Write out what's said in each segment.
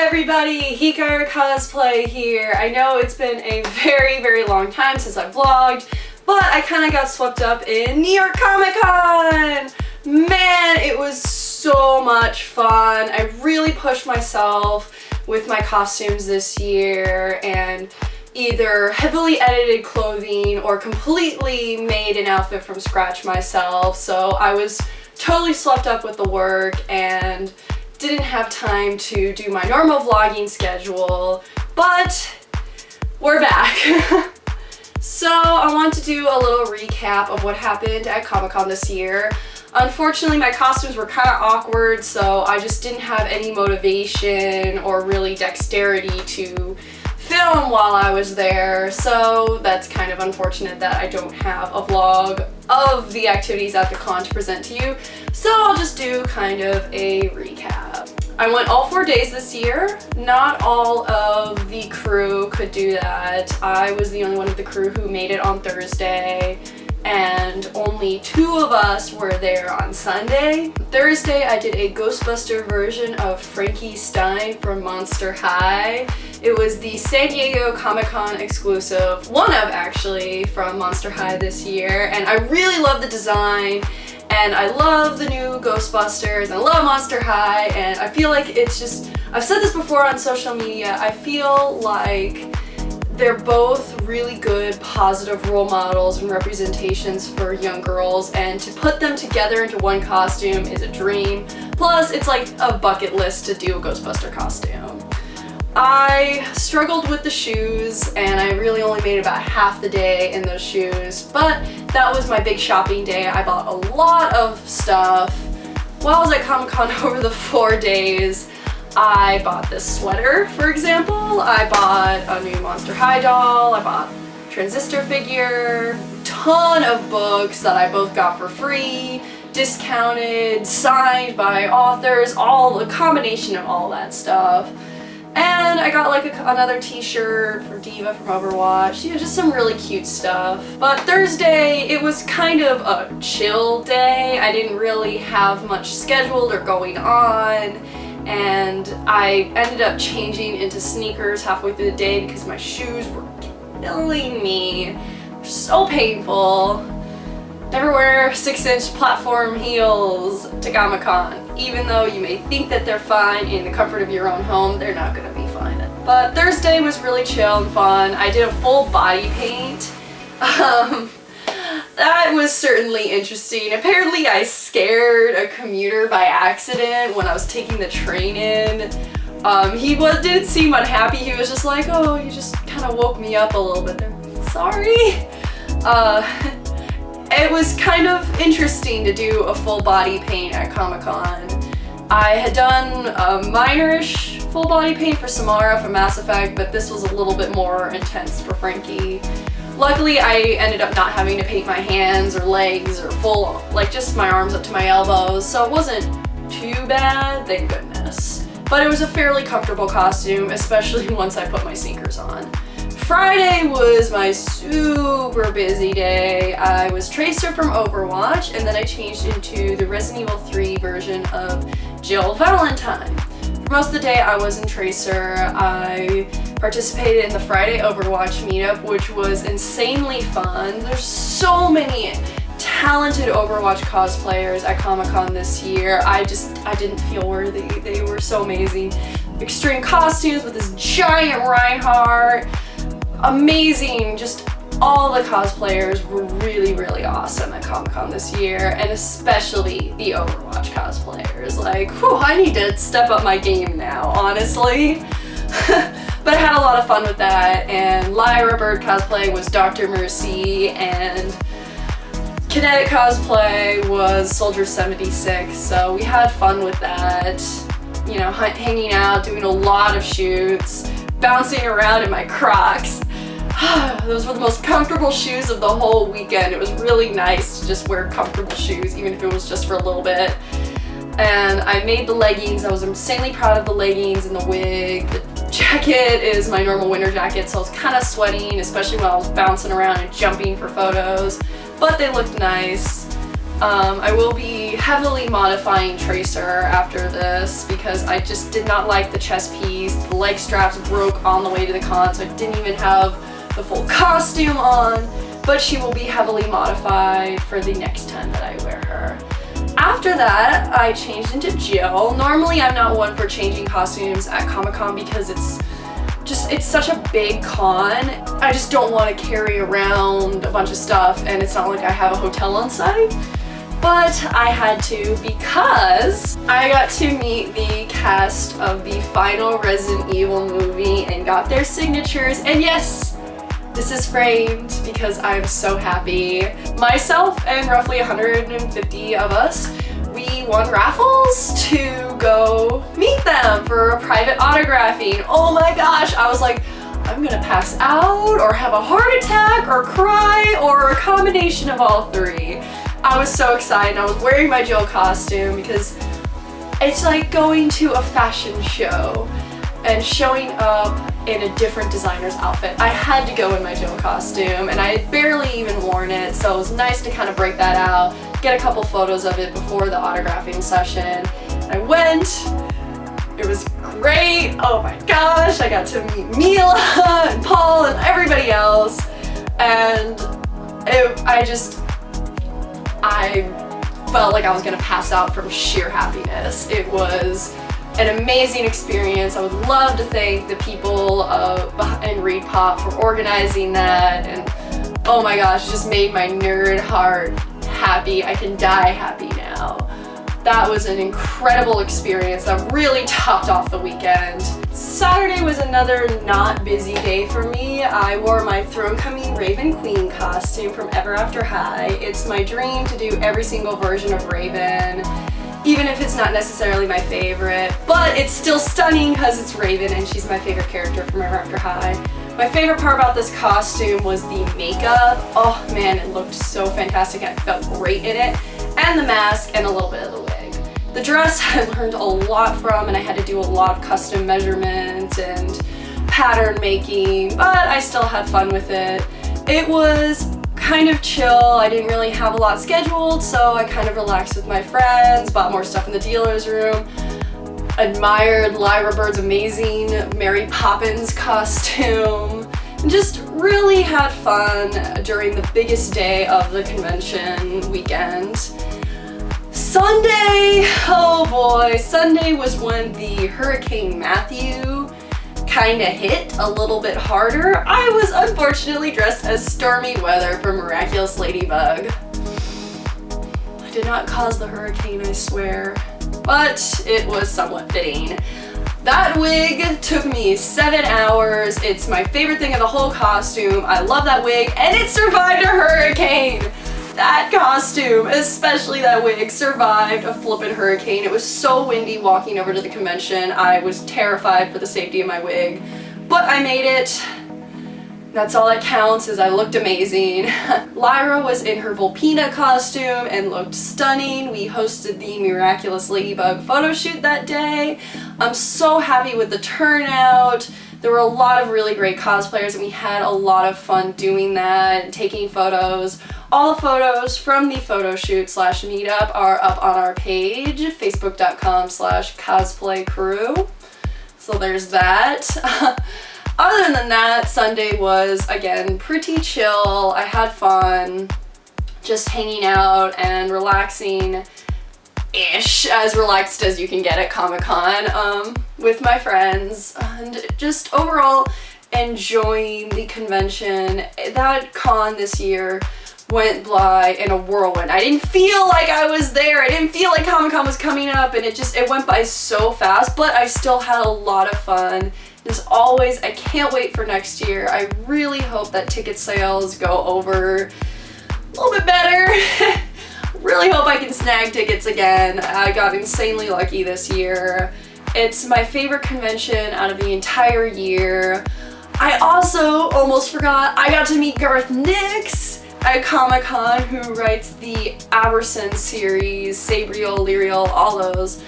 everybody, Hikaru cosplay here. I know it's been a very long time since I vlogged, but I kind of got swept up in New York Comic Con. Man, it was so much fun. I really pushed myself with my costumes this year and either heavily edited clothing or completely made an outfit from scratch myself. So I was totally swept up with the work and didn't have time to do my normal vlogging schedule, but we're back. So I want to do a little recap of what happened at Comic-Con this year. Unfortunately, my costumes were kind of awkward, so I just didn't have any motivation or really dexterity to film while I was there, so that's kind of unfortunate that I don't have a vlog of the activities at the con to present to you, so I'll just do kind of a recap. I went all 4 days this year. Not all of the crew could do that. I was the only one of the crew who made it on Thursday, and only 2 of us were there on Sunday. Thursday, I did a Ghostbuster version of Frankie Stein from Monster High. It was the San Diego Comic-Con exclusive, one of actually, from Monster High this year, and I really love the design, and I love the new Ghostbusters, I love Monster High, and I feel like it's just, I've said this before on social media, I feel like they're both really good, positive role models and representations for young girls, and to put them together into one costume is a dream. Plus, it's like a bucket list to do a Ghostbuster costume. I struggled with the shoes, and I really only made about half the day in those shoes, but that was my big shopping day. I bought a lot of stuff. While I was at Comic-Con over the 4 days, I bought this sweater, for example. I bought a new Monster High doll, I bought a Transistor figure, ton of books that I both got for free, discounted, signed by authors, a combination of all that stuff. And I got like another t-shirt for Diva from Overwatch, you know, just some really cute stuff. But Thursday, it was kind of a chill day. I didn't really have much scheduled or going on, and I ended up changing into sneakers halfway through the day because my shoes were killing me. So painful. Never wear 6-inch platform heels to Comic-Con. Even though you may think that they're fine in the comfort of your own home, they're not gonna be fine. But Thursday was really chill and fun. I did a full body paint. That was certainly interesting. Apparently I scared a commuter by accident when I was taking the train in. He didn't seem unhappy. He was just like, oh, you just kind of woke me up a little bit there. Sorry. It was kind of interesting to do a full body paint at Comic-Con. I had done a minor-ish full body paint for Samara from Mass Effect, but this was a little bit more intense for Frankie. Luckily, I ended up not having to paint my hands or legs or full, like just my arms up to my elbows, so it wasn't too bad, thank goodness. But it was a fairly comfortable costume, especially once I put my sneakers on. Friday was my super busy day. I was Tracer from Overwatch, and then I changed into the Resident Evil 3 version of Jill Valentine. For most of the day I was in Tracer. I participated in the Friday Overwatch meetup, which was insanely fun. There's so many talented Overwatch cosplayers at Comic-Con this year. I didn't feel worthy. They were so amazing. Extreme costumes with this giant Reinhardt. Amazing, just all the cosplayers were really awesome at Comic-Con this year, and especially the Overwatch cosplayers. Like, whew, I need to step up my game now, honestly. But I had a lot of fun with that, and Lyra Bird cosplay was Dr. Mercy, and Kinetic cosplay was Soldier 76, so we had fun with that. You know, hanging out, doing a lot of shoots, bouncing around in my Crocs. Those were the most comfortable shoes of the whole weekend. It was really nice to just wear comfortable shoes, even if it was just for a little bit. And I made the leggings. I was insanely proud of the leggings and the wig. The jacket is my normal winter jacket, so I was kind of sweating, especially when I was bouncing around and jumping for photos. But they looked nice. I will be heavily modifying Tracer after this because I just did not like the chest piece. The leg straps broke on the way to the con, so I didn't even have the full costume on, but she will be heavily modified for the next time that I wear her. After that, I changed into Jill. Normally I'm not one for changing costumes at Comic-Con because it's such a big con. I just don't want to carry around a bunch of stuff, and it's not like I have a hotel on site. But I had to because I got to meet the cast of the final Resident Evil movie and got their signatures, and yes, this is framed because I'm so happy. Myself and roughly 150 of us, we won raffles to go meet them for a private autographing. Oh my gosh, I was like, I'm gonna pass out or have a heart attack or cry or a combination of all three. I was so excited. I was wearing my Jill costume because it's like going to a fashion show and showing up in a different designer's outfit. I had to go in my Jill costume and I had barely even worn it, so it was nice to kind of break that out, get a couple photos of it before the autographing session. I went, it was great, oh my gosh, I got to meet Mila and Paul and everybody else, and I felt like I was gonna pass out from sheer happiness. It was an amazing experience. I would love to thank the people in Reed Pop for organizing that, and oh my gosh, it just made my nerd heart happy. I can die happy now. That was an incredible experience that really topped off the weekend. Saturday was another not busy day for me. I wore my Throne Coming Raven Queen costume from Ever After High. It's my dream to do every single version of Raven, even if it's not necessarily my favorite, but it's still stunning because it's Raven and she's my favorite character from Ever After High. My favorite part about this costume was the makeup. Oh man, it looked so fantastic. I felt great in it, and the mask and a little bit of the wig. The dress I learned a lot from, and I had to do a lot of custom measurements and pattern making, but I still had fun with it. It was kind of chill. I didn't really have a lot scheduled, so I kind of relaxed with my friends, bought more stuff in the dealer's room, admired Lyra Bird's amazing Mary Poppins costume, and just really had fun during the biggest day of the convention weekend. Sunday, oh boy, Sunday was when the Hurricane Matthew kind of hit a little bit harder. I was unfortunately dressed as Stormy Weather from Miraculous Ladybug. I did not cause the hurricane, I swear, but it was somewhat fitting. That wig took me 7 hours. It's my favorite thing of the whole costume. I love that wig, and it survived a hurricane. That costume, especially that wig, survived a flippin' hurricane. It was so windy walking over to the convention. I was terrified for the safety of my wig, but I made it. That's all that counts, is I looked amazing. Lyra was in her Volpina costume and looked stunning. We hosted the Miraculous Ladybug photo shoot that day. I'm so happy with the turnout. There were a lot of really great cosplayers and we had a lot of fun doing that and taking photos. All the photos from the photo shoot / meetup are up on our page, facebook.com/cosplaycrew. So there's that. Other than that, Sunday was, again, pretty chill. I had fun just hanging out and relaxing-ish, as relaxed as you can get at Comic-Con, with my friends, and just overall enjoying the convention. That con this year went by in a whirlwind. I didn't feel like I was there. I didn't feel like Comic-Con was coming up, and it went by so fast, but I still had a lot of fun. As always, I can't wait for next year. I really hope that ticket sales go over a little bit better. Really hope I can snag tickets again. I got insanely lucky this year. It's my favorite convention out of the entire year. I also almost forgot, I got to meet Garth Nix at Comic-Con, who writes the Aberson series, Sabriel, Lyriel, all those.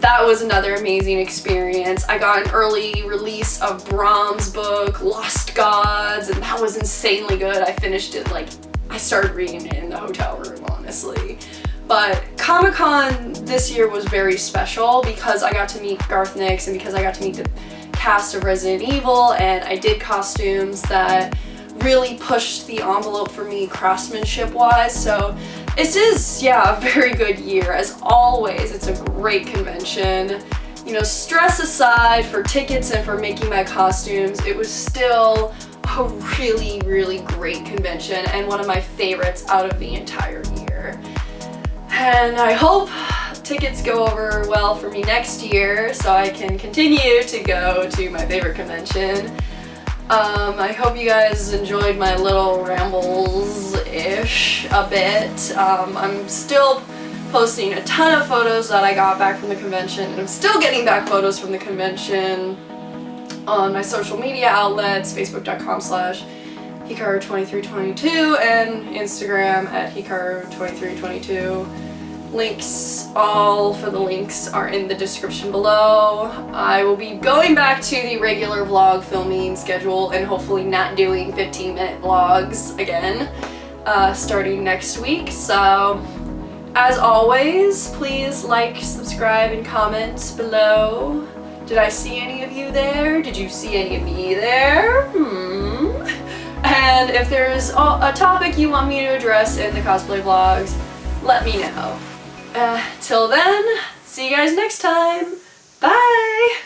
That was another amazing experience. I got an early release of Brahms' book, Lost Gods, and that was insanely good. I finished it like, I started reading it in the hotel room, honestly. But Comic-Con this year was very special because I got to meet Garth Nix and because I got to meet the cast of Resident Evil, and I did costumes that really pushed the envelope for me craftsmanship wise. So this is, yeah, a very good year. As always, it's a great convention. You know, stress aside for tickets and for making my costumes, it was still a really, really great convention and one of my favorites out of the entire year. And I hope tickets go over well for me next year so I can continue to go to my favorite convention. I hope you guys enjoyed my little rambles-ish a bit. I'm still posting a ton of photos that I got back from the convention, and I'm still getting back photos from the convention on my social media outlets, facebook.com/Hikaru2322 and Instagram at Hikaru2322. All the links are in the description below. I will be going back to the regular vlog filming schedule and hopefully not doing 15-minute vlogs again, starting next week. So, as always, please like, subscribe, and comment below. Did I see any of you there? Did you see any of me there? And if there's a topic you want me to address in the cosplay vlogs, let me know. Till then, see you guys next time. Bye!